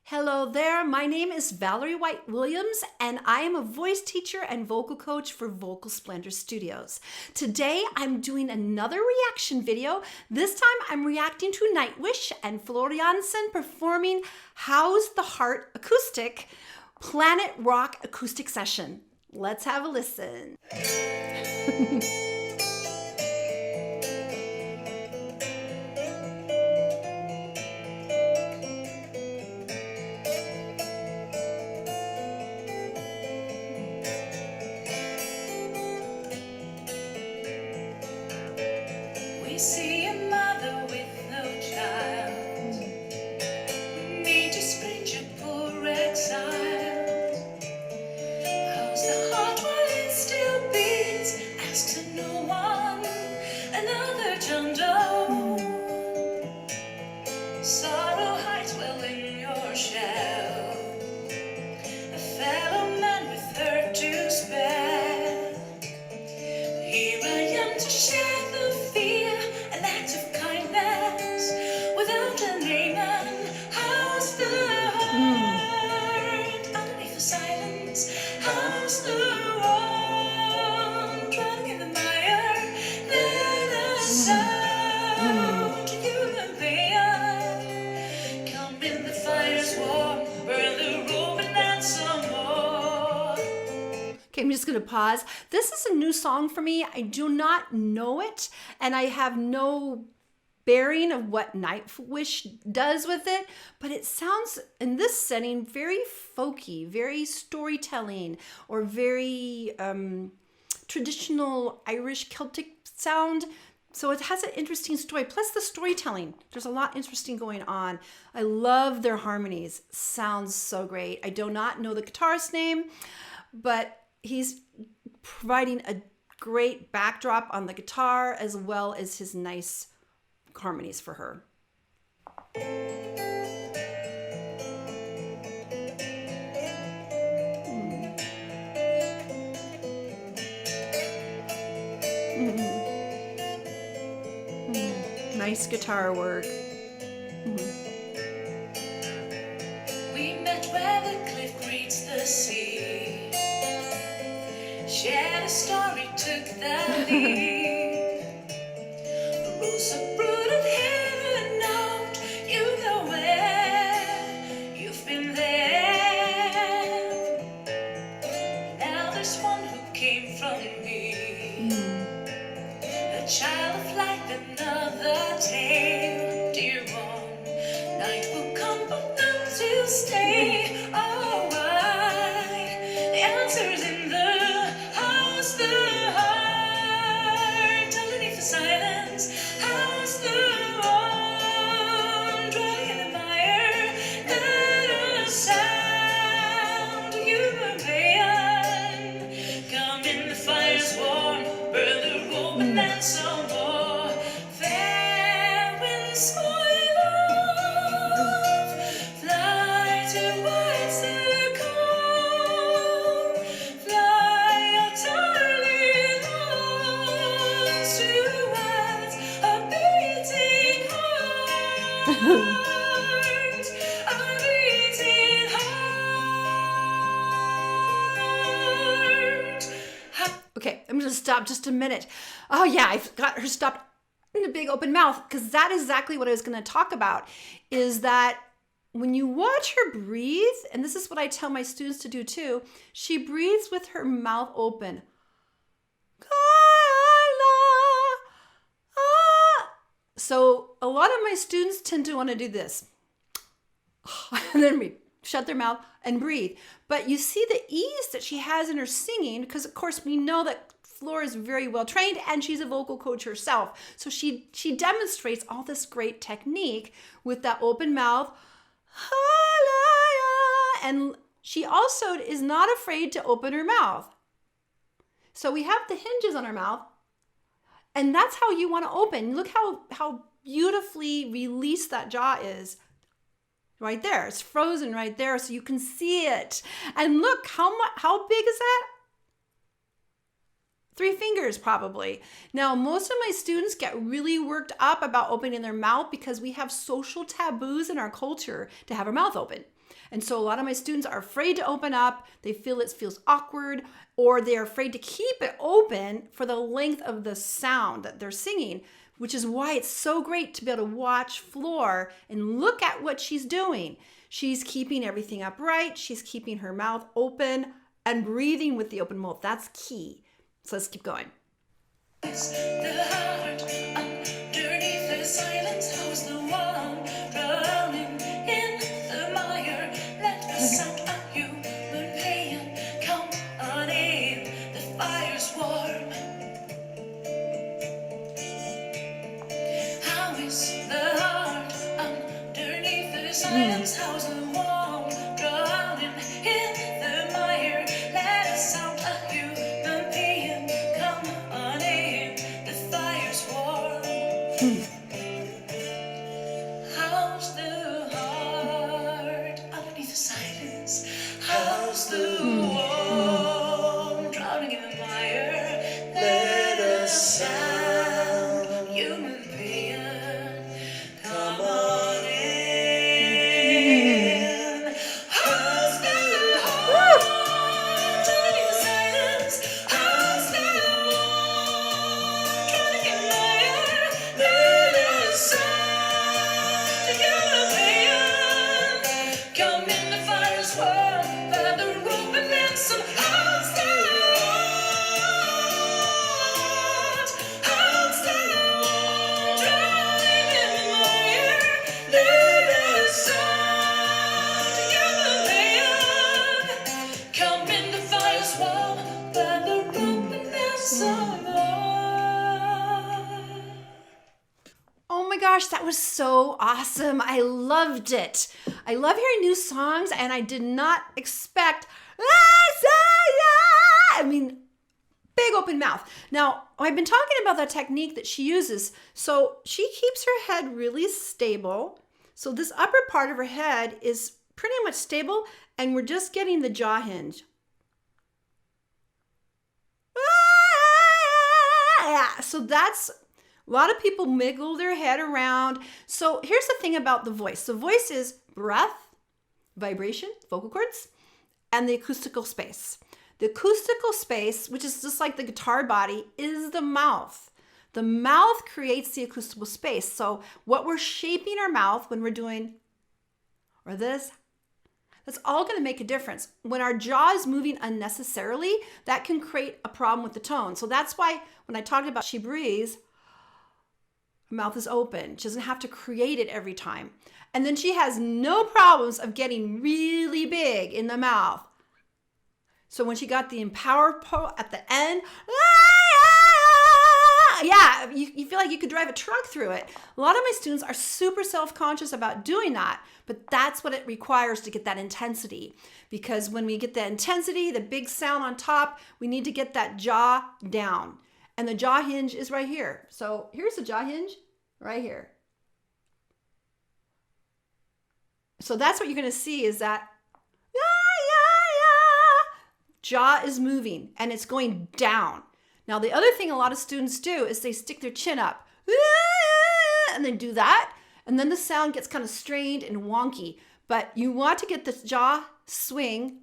Hello there, my name is Valerie White Williams and I am a voice teacher and vocal coach for Vocal Splendor Studios. Today I'm doing another reaction video. This time I'm reacting to Nightwish and Floor Jansen performing How's the Heart Acoustic Planet Rock Acoustic Session. Let's have a listen. We see a mother with no child, made to spread your poor exile. How's the heart while it still beats? Asks of no one, another John Doe. Sorrow hides well in your shell, a fellow man with her to spare. Here I am to share the fear, an act of kindness without a name. And how's the heart underneath the silence? How's the one drowning in the mire? Let us sound to you the pain. Come in, the fire's warm, burn the rope and add some more. Okay, I'm just going to pause. This is a new song for me. I do not know it, and I have no bearing of what Nightwish does with it, but it sounds, in this setting, very folky, very storytelling, or very traditional Irish Celtic sound. So it has an interesting story, plus the storytelling. There's a lot interesting going on. I love their harmonies. Sounds so great. I do not know the guitarist's name, but he's providing a great backdrop on the guitar as well as his nice harmonies for her. Nice guitar work. We met where the cliff greets the sea. Shared a story, took the lead. The rules of brooded heaven out. You know where you've been there. Now there's one who came from me, a child of light, another tale. Dear one, night will come, but not to stay. Oh, why? The answer's in the how's the heart underneath the silence? How's the one dry in the mire? Let us sound human pain. Come in, the fire's warm, burn the rope and then some more. Fair winds spoil off, fly towards the calm, fly your darling arms towards a beating heart, a beating heart. Okay, I'm gonna stop just a minute. Oh yeah, I've got her stopped in a big open mouth because that is exactly what I was gonna talk about, is that when you watch her breathe, and this is what I tell my students to do too, she breathes with her mouth open. So a lot of my students tend to want to do this. And then we shut their mouth and breathe. But you see the ease that she has in her singing, because of course we know that Floor is very well trained and she's a vocal coach herself. So she demonstrates all this great technique with that open mouth. And she also is not afraid to open her mouth. So we have the hinges on her mouth, and that's how you want to open. Look how beautifully released that jaw is. Right there, it's frozen right there, so you can see it. And look, how big is that? 3 fingers probably. Now, most of my students get really worked up about opening their mouth because we have social taboos in our culture to have our mouth open. And so a lot of my students are afraid to open up. They feel it feels awkward, or they're afraid to keep it open for the length of the sound that they're singing, which is why it's so great to be able to watch Floor and look at what she's doing. She's keeping everything upright. She's keeping her mouth open and breathing with the open mouth. That's key. So let's keep going. The heart underneath the silence holds the one drowning in the mire. Let the sound of human pain come on in. The fire's warm. How is the heart underneath the silence holds the one drowning in the mire? Let the sound of human pain come on in. The fire's warm. How's the heart underneath the silence? How's the warm drowning in the mire? Let the sound human pain come on in. How's the heart underneath the silence? How's the warm drowning in the mire? Let the sound human pain come in. The fire's warm by the rope and then some. How's the heart? How's the warm drowning in the mire? Let the sound human pain come in. The fire's warm by the rope and then some. Oh my gosh, that was so awesome. I loved it. I love hearing new songs, and I did not expect, I mean, big open mouth. Now, I've been talking about that technique that she uses. So she keeps her head really stable. So this upper part of her head is pretty much stable, and we're just getting the jaw hinge. So that's, a lot of people wiggle their head around. So here's the thing about the voice. The voice is breath, vibration, vocal cords, and the acoustical space. The acoustical space, which is just like the guitar body, is the mouth. The mouth creates the acoustical space. So what we're shaping our mouth when we're doing, or this, that's all going to make a difference. When our jaw is moving unnecessarily, that can create a problem with the tone. So that's why when I talked about she breathes, her mouth is open. She doesn't have to create it every time. And then she has no problems of getting really big in the mouth. So when she got the empower at the end, yeah, you feel like you could drive a truck through it. A lot of my students are super self-conscious about doing that, but that's what it requires to get that intensity. Because when we get the intensity, the big sound on top, we need to get that jaw down. And the jaw hinge is right here. So here's the jaw hinge right here. So that's what you're going to see is that jaw is moving and it's going down. Now, the other thing a lot of students do is they stick their chin up and then do that. And then the sound gets kind of strained and wonky. But you want to get the jaw swing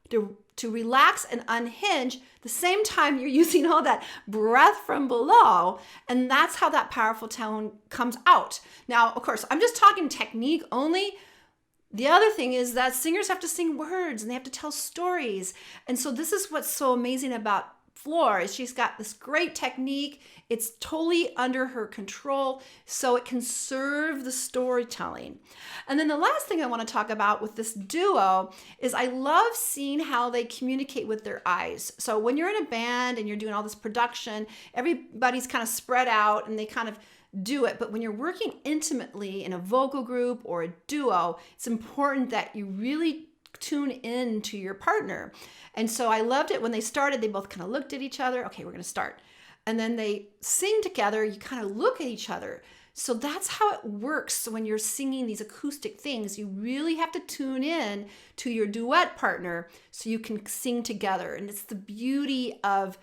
to relax and unhinge the same time you're using all that breath from below. And that's how that powerful tone comes out. Now, of course, I'm just talking technique only. The other thing is that singers have to sing words and they have to tell stories. And so this is what's so amazing about Floor is she's got this great technique. It's totally under her control, so it can serve the storytelling. And then the last thing I want to talk about with this duo is I love seeing how they communicate with their eyes. So when you're in a band and you're doing all this production, everybody's kind of spread out and they kind of do it. But when you're working intimately in a vocal group or a duo, it's important that you really tune in to your partner. And so I loved it when they started, they both kind of looked at each other. Okay, we're going to start. And then they sing together, you kind of look at each other. So that's how it works when you're singing these acoustic things. You really have to tune in to your duet partner so you can sing together. And it's the beauty of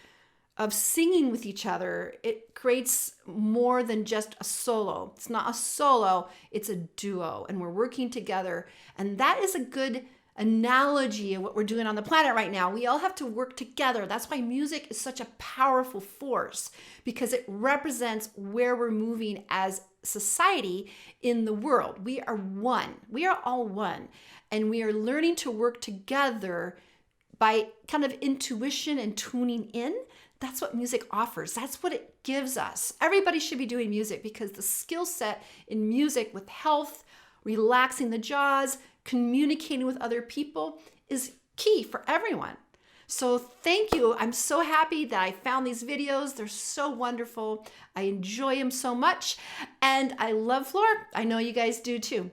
of singing with each other, it creates more than just a solo. It's not a solo, it's a duo, and we're working together. And that is a good analogy of what we're doing on the planet right now. We all have to work together. That's why music is such a powerful force, because it represents where we're moving as society in the world. We are one. We are all one. And we are learning to work together by kind of intuition and tuning in. That's what music offers. That's what it gives us. Everybody should be doing music, because the skill set in music with health, relaxing the jaws, communicating with other people is key for everyone. So thank you. I'm so happy that I found these videos. They're so wonderful. I enjoy them so much. And I love Floor. I know you guys do too.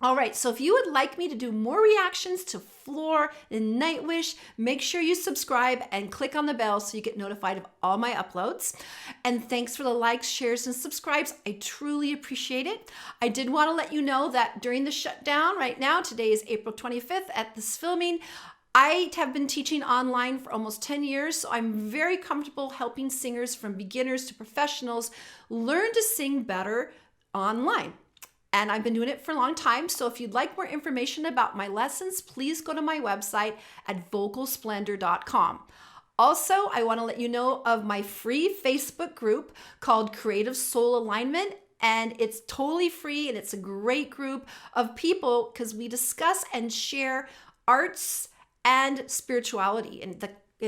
All right, so if you would like me to do more reactions to Floor and Nightwish, make sure you subscribe and click on the bell so you get notified of all my uploads. And thanks for the likes, shares, and subscribes. I truly appreciate it. I did want to let you know that during the shutdown right now, today is April 25th at this filming, I have been teaching online for almost 10 years, so I'm very comfortable helping singers from beginners to professionals learn to sing better online. And I've been doing it for a long time. So if you'd like more information about my lessons, please go to my website at vocalsplendor.com. Also, I want to let you know of my free Facebook group called Creative Soul Alignment. And it's totally free, and it's a great group of people because we discuss and share arts and spirituality, and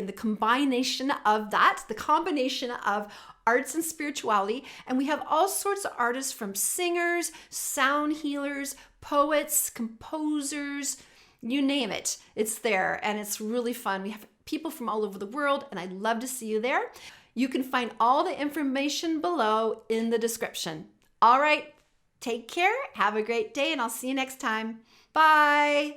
the combination of that, the combination of arts and spirituality. And we have all sorts of artists, from singers, sound healers, poets, composers, you name it. It's there, and it's really fun. We have people from all over the world, and I'd love to see you there. You can find all the information below in the description. All right, take care, have a great day, and I'll see you next time. Bye.